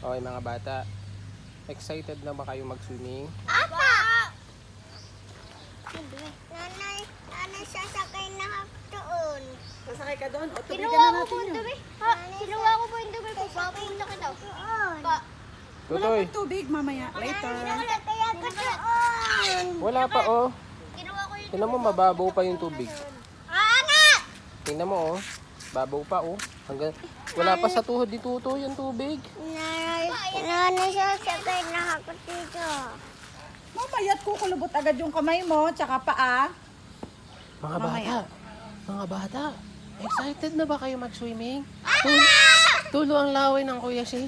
Okay mga bata, excited na ba kayo mag-swimming? Apa! Nanay, sasakay na ako doon. Sasakay ka doon? O, tubigan Kinuha na ko po natin yung yun. dumi. Ha? Kinuha ko po yung dumi po. Papunta ka daw. Pa. Wala Tutoy, pang tubig, mamaya. Later. Wala kaya ka doon. wala pa oh. Kinuha ko yung Tingnan mo, mababaw pa yung tubig. nga! Tingnan mo oh, babaw pa oh. Hanggang, wala pa sa tuhod ni Tutoy yung tubig. Nanay, sasakay na ako dito. Mamaya at kukulubot agad yung kamay mo, tsaka paa. Mga Mamaya. bata, excited na ba kayo mag-swimming? Tulo ang laway ng Kuya Si.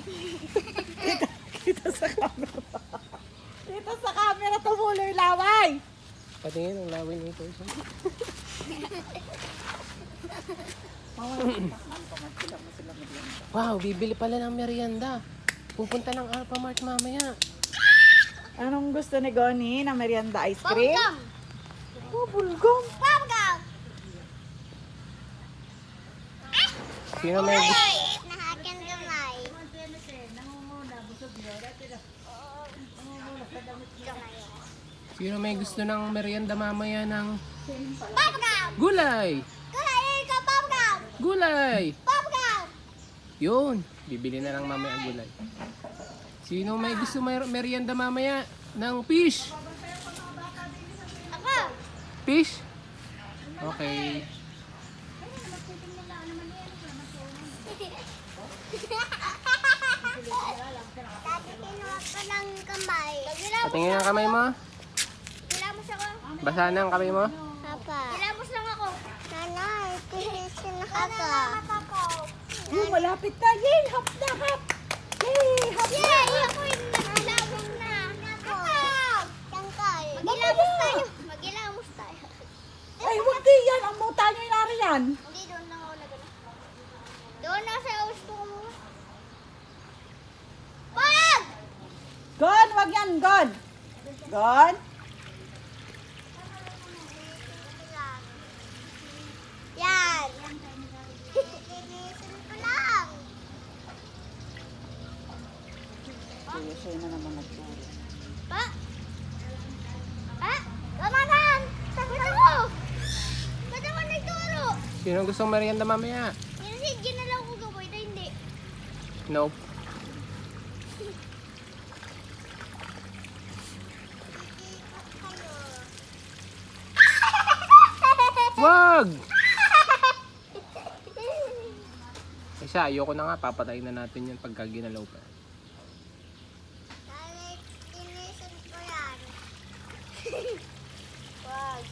Kita sa camera. Kita sa camera, tumulo yung laway. Patingin ang laway ni Kuya Si. Wow, bibili pala ng merienda. Pupunta ng Alphamart mamaya. Anong gusto ni Goni na merienda ice cream? Bubblegum! Oh, bulgong. Bubblegum! Sino may gusto? Na akin gamay. Sino may gusto ng merienda mamaya ng Bubblegum! gulay? Kaya ka, bubblegum! Gulay! Bubblegum! Yun, bibili na lang mamaya ang gulay. Sino may gusto merienda mamaya ng fish? Ako! Fish? Okay. Dati kinuha ko ng kamay. Patingin ang kamay mo. Kilamos ako. Basa na ang kamay mo. Papa. Kilamos lang ako. Nanay, tinisin na ako. Yung malapit na. Yay! Hop na hop! Yay! Hop na! Yay! Ako yung nagilamos na. Ako! Tangkal. Magilamos tayo. Magilamos tayo. Ay, huwag di yan. Ang muta nyo yung nariyan. Hindi, doon lang ako nagano. Doon na sa gusto ko. Wag! Gon, wag yan, Gon. Gon. Yan. Tinisin ko lang. Kuya, siya na naman nagturo. Pa? Gamanan! Ba't ako? Ba't ako nagturo? Sino gustong merienda mamaya? Sinasidya na lang ako gawin na hindi. Nope. Wag! Isa, ayoko na nga. Papatayin na natin yan pagka ginalaw pa. Dahil tinisin ko yan. Wag.